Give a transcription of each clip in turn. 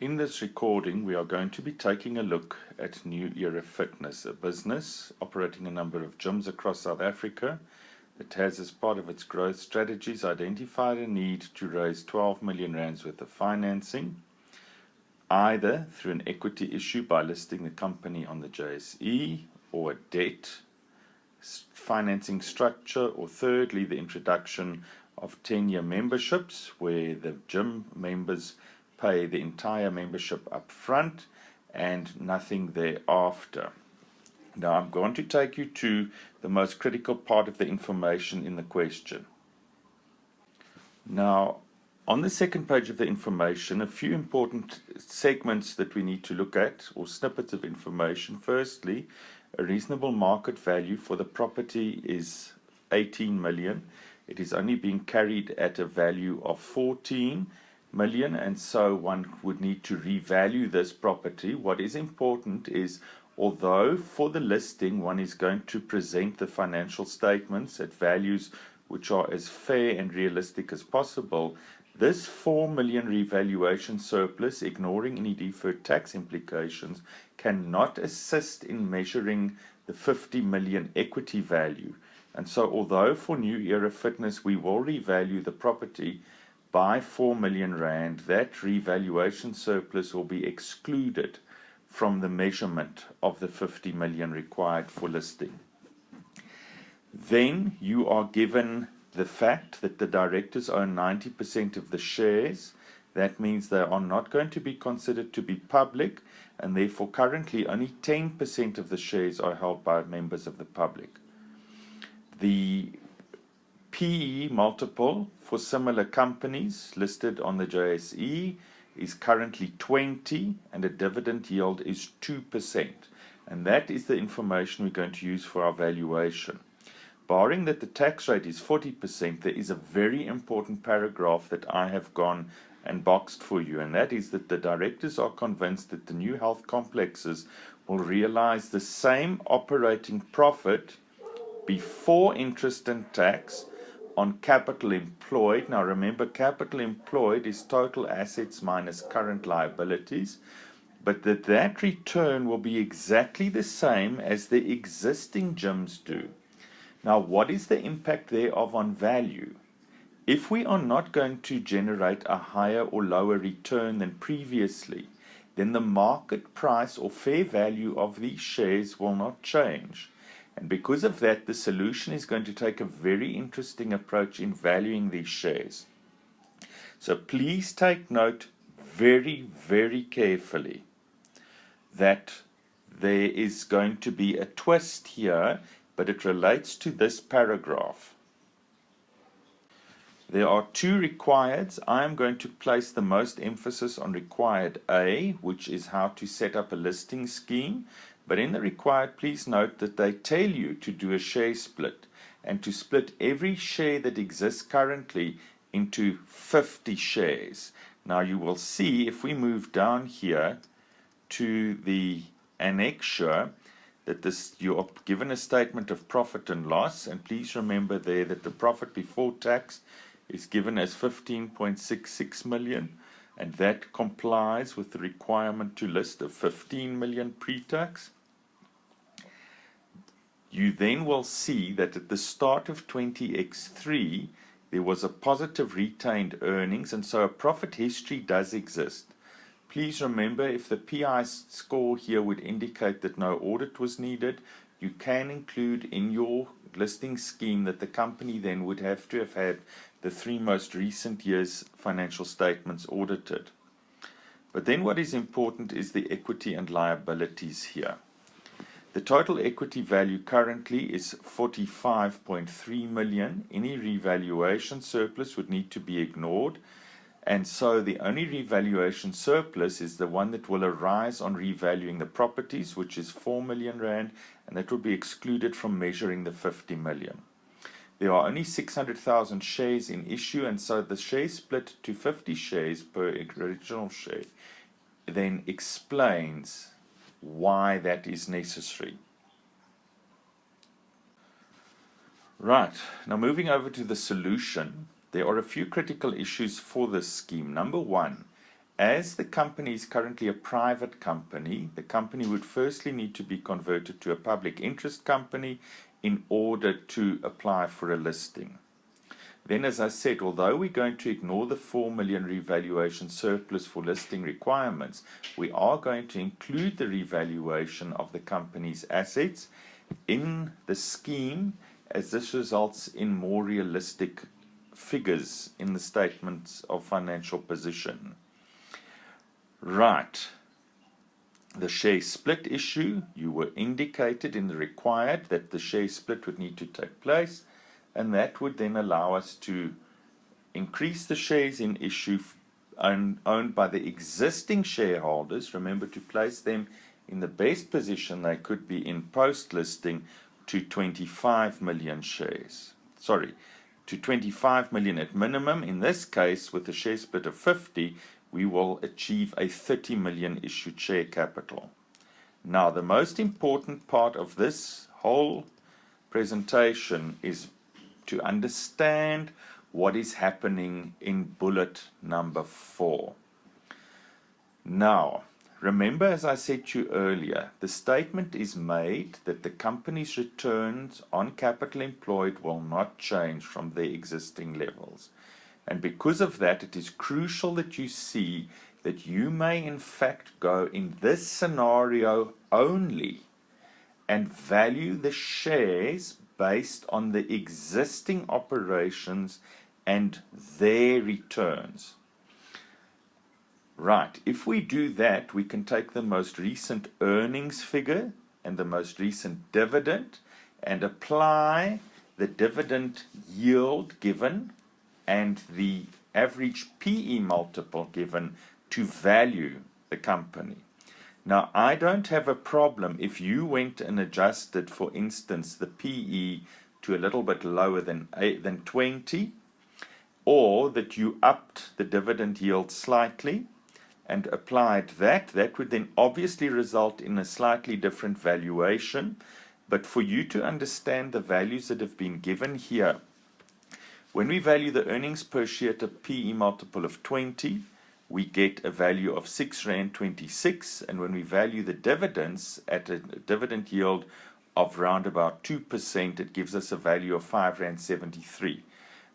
In this recording, we are going to be taking a look at New Era Fitness, a business operating a number of gyms across South Africa that has, as part of its growth strategies, identified a need to raise 12 million rands worth of financing, either through an equity issue by listing the company on the JSE, or a debt financing structure, or thirdly, the introduction of 10-year memberships where the gym members pay the entire membership up front and nothing thereafter. Now I'm going to take you to the most critical part of the information in the question. Now, on the second page of the information, a few important segments that we need to look at, or snippets of information. Firstly, a reasonable market value for the property is 18 million. It is only being carried at a value of 14 million, and so one would need to revalue this property. What is important is, although for the listing one is going to present the financial statements at values which are as fair and realistic as possible, this 4 million revaluation surplus, ignoring any deferred tax implications, cannot assist in measuring the 50 million equity value. And so although for New Era Fitness we will revalue the property by 4 million rand, that revaluation surplus will be excluded from the measurement of the 50 million required for listing. Then you are given the fact that the directors own 90% of the shares. That means they are not going to be considered to be public, and therefore currently only 10% of the shares are held by members of the public. The PE multiple for similar companies listed on the JSE is currently 20, and a dividend yield is 2%. And that is the information we're going to use for our valuation. Barring that the tax rate is 40%, there is a very important paragraph that I have gone and boxed for you, and that is that the directors are convinced that the new health complexes will realize the same operating profit before interest and tax on capital employed. Now remember, capital employed is total assets minus current liabilities, but that return will be exactly the same as the existing gyms do. Now, what is the impact thereof on value? If we are not going to generate a higher or lower return than previously, then the market price or fair value of these shares will not change. And because of that, the solution is going to take a very interesting approach in valuing these shares. So please take note very, very carefully that there is going to be a twist here, but it relates to this paragraph. There are two requireds. I am going to place the most emphasis on required A, which is how to set up a listing scheme. But in the required, please note that they tell you to do a share split and to split every share that exists currently into 50 shares. Now you will see, if we move down here to the annexure, that you are given a statement of profit and loss, and please remember there that the profit before tax is given as 15.66 million, and that complies with the requirement to list of 15 million pre-tax. You then will see that at the start of 20X3 there was a positive retained earnings, and so a profit history does exist. Please remember, if the PI score here would indicate that no audit was needed, you can include in your listing scheme that the company then would have to have had the 3 most recent years' financial statements audited. But then what is important is the equity and liabilities here. The total equity value currently is 45.3 million. Any revaluation surplus would need to be ignored, and so the only revaluation surplus is the one that will arise on revaluing the properties, which is 4 million rand, and that will be excluded from measuring the 50 million. There are only 600,000 shares in issue, and so the share split to 50 shares per original share then explains why that is necessary. Right, now moving over to the solution, there are a few critical issues for this scheme. Number one, as the company is currently a private company, the company would firstly need to be converted to a public interest company in order to apply for a listing. Then, as I said, although we're going to ignore the 4 million revaluation surplus for listing requirements, we are going to include the revaluation of the company's assets in the scheme, as this results in more realistic figures in the statements of financial position. Right. The share split issue, you were indicated in the required that the share split would need to take place, and that would then allow us to increase the shares in issue owned by the existing shareholders. Remember to place them in the best position they could be in post-listing to 25 million shares. Sorry, to 25 million at minimum. In this case, with a share split of 50, we will achieve a 30 million issued share capital. Now, the most important part of this whole presentation is to understand what is happening in bullet number 4. Now, remember, as I said to you earlier, the statement is made that the company's returns on capital employed will not change from their existing levels. And because of that, it is crucial that you see that you may in fact go in this scenario only and value the shares based on the existing operations and their returns. Right, if we do that, we can take the most recent earnings figure and the most recent dividend and apply the dividend yield given and the average PE multiple given to value the company. Now, I don't have a problem if you went and adjusted, for instance, the PE to a little bit lower than 20, or that you upped the dividend yield slightly and applied that. That would then obviously result in a slightly different valuation. But for you to understand the values that have been given here, when we value the earnings per share at a PE multiple of 20, we get a value of 6.26 Rand, and when we value the dividends at a dividend yield of round about 2%, it gives us a value of 5.73 Rand.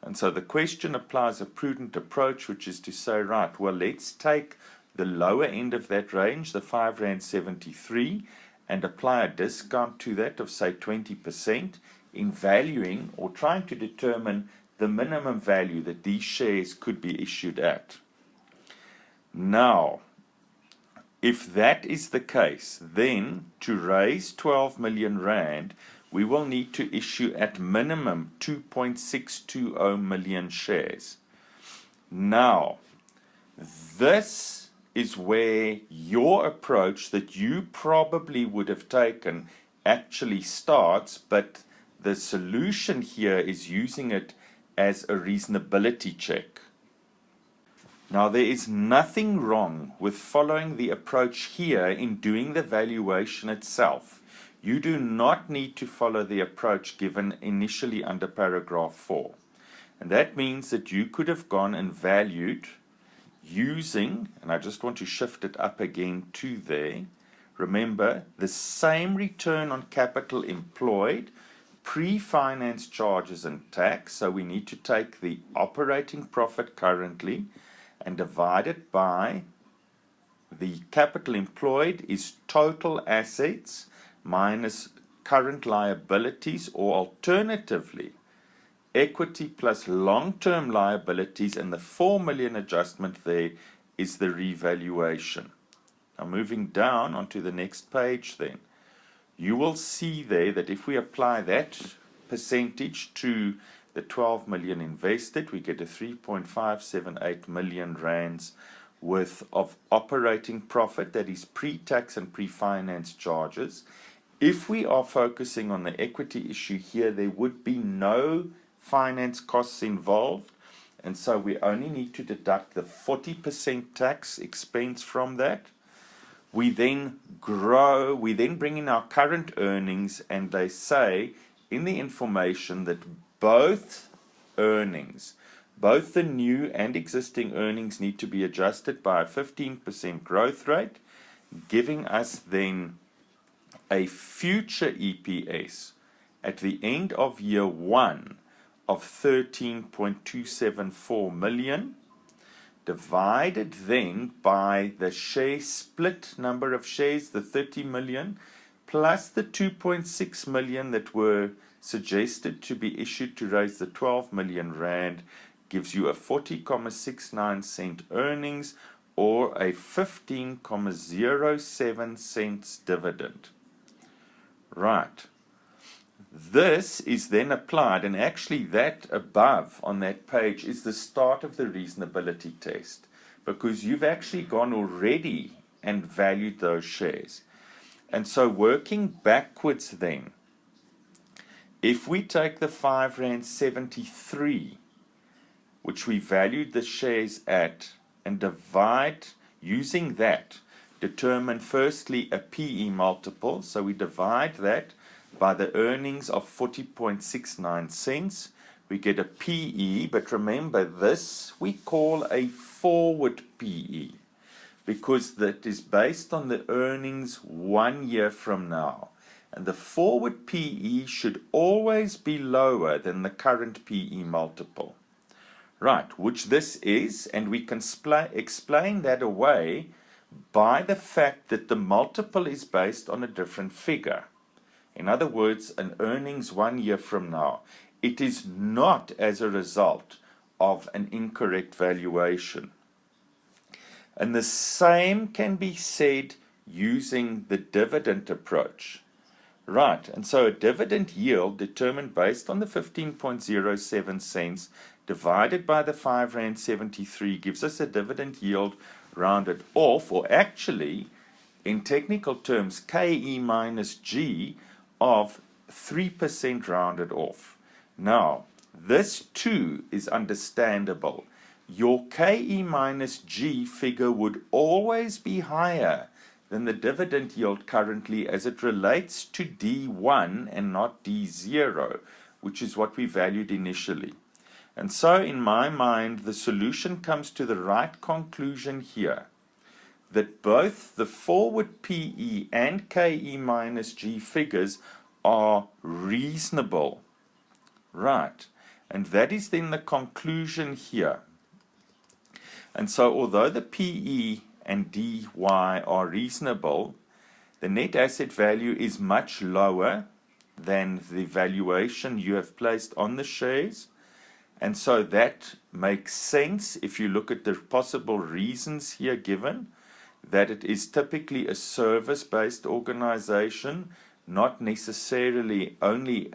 And so the question applies a prudent approach, which is to say, right, well, let's take the lower end of that range, the 5.73 Rand, and apply a discount to that of, say, 20% in valuing or trying to determine the minimum value that these shares could be issued at. Now, if that is the case, then to raise 12 million Rand, we will need to issue at minimum 2.620 million shares. Now, this is where your approach that you probably would have taken actually starts, but the solution here is using it as a reasonability check. Now, there is nothing wrong with following the approach here in doing the valuation itself. You do not need to follow the approach given initially under paragraph 4. And that means that you could have gone and valued using, and I just want to shift it up again to there, remember, the same return on capital employed, pre-finance charges and tax. So we need to take the operating profit currently and divide it by the capital employed is total assets minus current liabilities, or alternatively, equity plus long-term liabilities, and the 4 million adjustment there is the revaluation. Now, moving down onto the next page then, you will see there that if we apply that percentage to the 12 million invested, we get a 3.578 million rands worth of operating profit, that is pre-tax and pre-finance charges. If we are focusing on the equity issue here, there would be no finance costs involved, and so we only need to deduct the 40% tax expense from that. We then bring in our current earnings, and they say in the information that both earnings, both the new and existing earnings need to be adjusted by a 15% growth rate, giving us then a future EPS at the end of year 1 of 13.274 million, divided then by the share split number of shares, the 30 million, plus the 2.6 million that were suggested to be issued to raise the 12 million rand, gives you a 40.69 cent earnings or a 15.07 cents dividend. Right. This is then applied, and actually that above on that page is the start of the reasonability test, because you've actually gone already and valued those shares. And so working backwards then, if we take the R5.73, which we valued the shares at, and divide, using that, determine firstly a PE multiple, so we divide that by the earnings of 40.69 cents, we get a PE, but remember this we call a forward PE, because that is based on the earnings 1 year from now. And the forward PE should always be lower than the current PE multiple. Right, which this is, and we can explain that away by the fact that the multiple is based on a different figure. In other words, an earnings 1 year from now. It is not as a result of an incorrect valuation. And the same can be said using the dividend approach. Right, and so a dividend yield determined based on the 15.07 cents divided by the R5.73 gives us a dividend yield rounded off, or actually, in technical terms, KE minus G of 3% rounded off. Now, this too is understandable. Your KE minus G figure would always be higher than the dividend yield currently, as it relates to D1 and not D0, which is what we valued initially. And so in my mind, the solution comes to the right conclusion here, that both the forward PE and KE minus G figures are reasonable. Right, and that is then the conclusion here. And so although the PE and DY are reasonable, the net asset value is much lower than the valuation you have placed on the shares. And so that makes sense if you look at the possible reasons here given, that it is typically a service-based organization, not necessarily only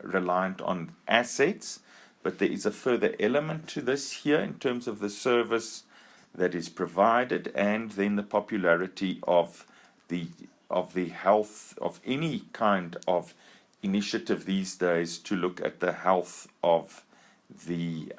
reliant on assets, but there is a further element to this here in terms of the service that is provided, and then the popularity of the health of any kind of initiative these days to look at the health of the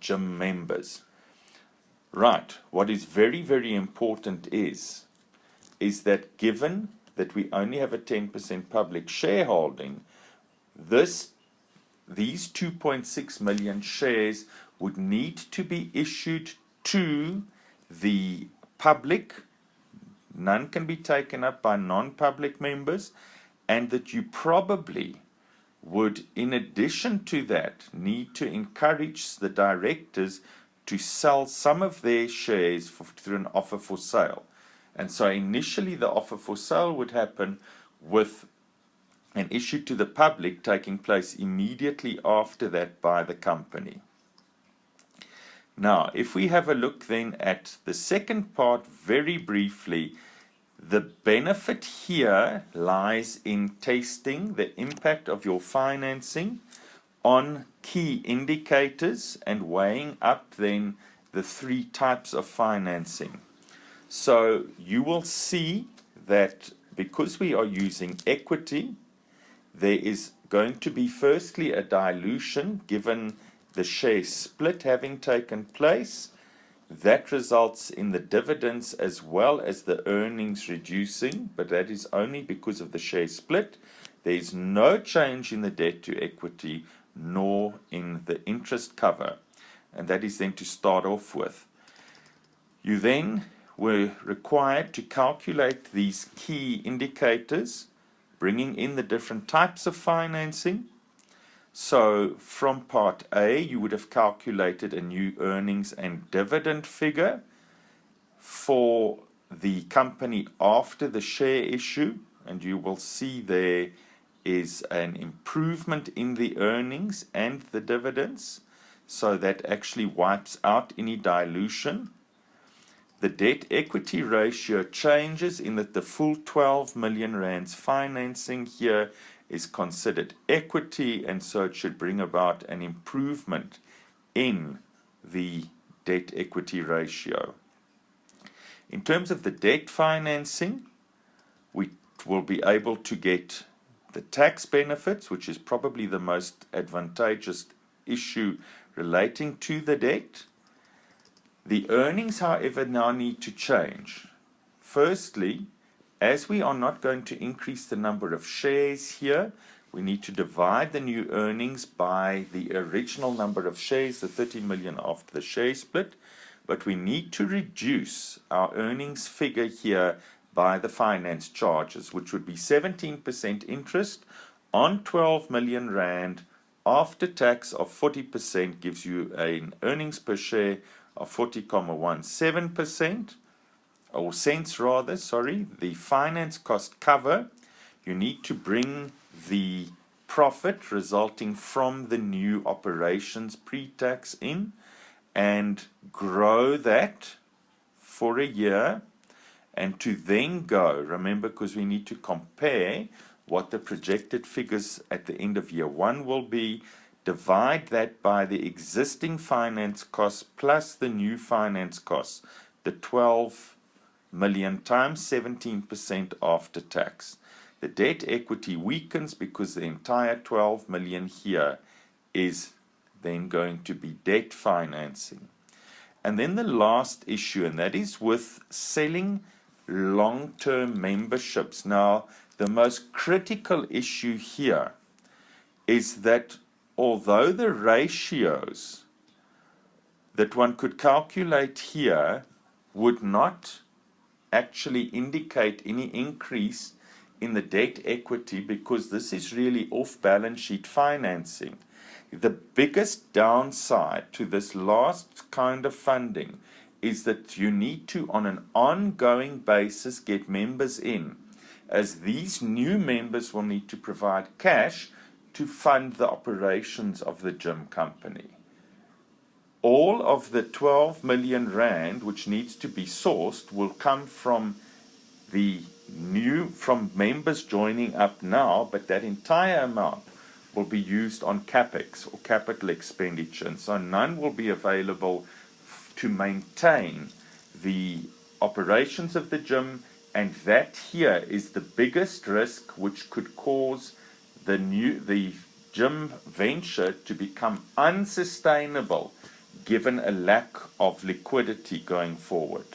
gym members. Right, what is very, very important is that given that we only have a 10% public shareholding, these 2.6 million shares would need to be issued to the public. None can be taken up by non-public members, and that you probably would, in addition to that, need to encourage the directors to sell some of their shares through an offer for sale. And so initially the offer for sale would happen with an issue to the public taking place immediately after that by the company. Now, if we have a look then at the second part very briefly, the benefit here lies in testing the impact of your financing on key indicators and weighing up then the three types of financing. So you will see that because we are using equity, there is going to be firstly a dilution given the share split having taken place. That results in the dividends as well as the earnings reducing, but that is only because of the share split. There's no change in the debt to equity nor in the interest cover. And that is then to start off with. You then were required to calculate these key indicators, bringing in the different types of financing. So from part A, you would have calculated a new earnings and dividend figure for the company after the share issue, and you will see there is an improvement in the earnings and the dividends, so that actually wipes out any dilution. The debt equity ratio changes in that the full 12 million rands financing here is considered equity, and so it should bring about an improvement in the debt equity ratio. In terms of the debt financing, we will be able to get the tax benefits, which is probably the most advantageous issue relating to the debt. The earnings, however, now need to change. Firstly, as we are not going to increase the number of shares here, we need to divide the new earnings by the original number of shares, the 30 million after the share split, but we need to reduce our earnings figure here by the finance charges, which would be 17% interest on 12 million rand after tax of 40% gives you an earnings per share of 40,17%, or cents rather, sorry. The finance cost cover, you need to bring the profit resulting from the new operations pre-tax in and grow that for a year, and to then go, remember, because we need to compare what the projected figures at the end of year one will be, divide that by the existing finance costs plus the new finance costs, the 12 million times 17% after tax. The debt equity weakens because the entire 12 million here is then going to be debt financing. And then the last issue, and that is with selling long-term memberships. Now, the most critical issue here is that although the ratios that one could calculate here would not actually indicate any increase in the debt equity, because this is really off-balance sheet financing. The biggest downside to this last kind of funding is that you need to, on an ongoing basis, get members in, as these new members will need to provide cash to fund the operations of the gym company. All of the 12 million rand which needs to be sourced will come from members joining up now, but that entire amount will be used on capex or capital expenditure, and so none will be available to maintain the operations of the gym, and that here is the biggest risk which could cause the gym venture to become unsustainable given a lack of liquidity going forward.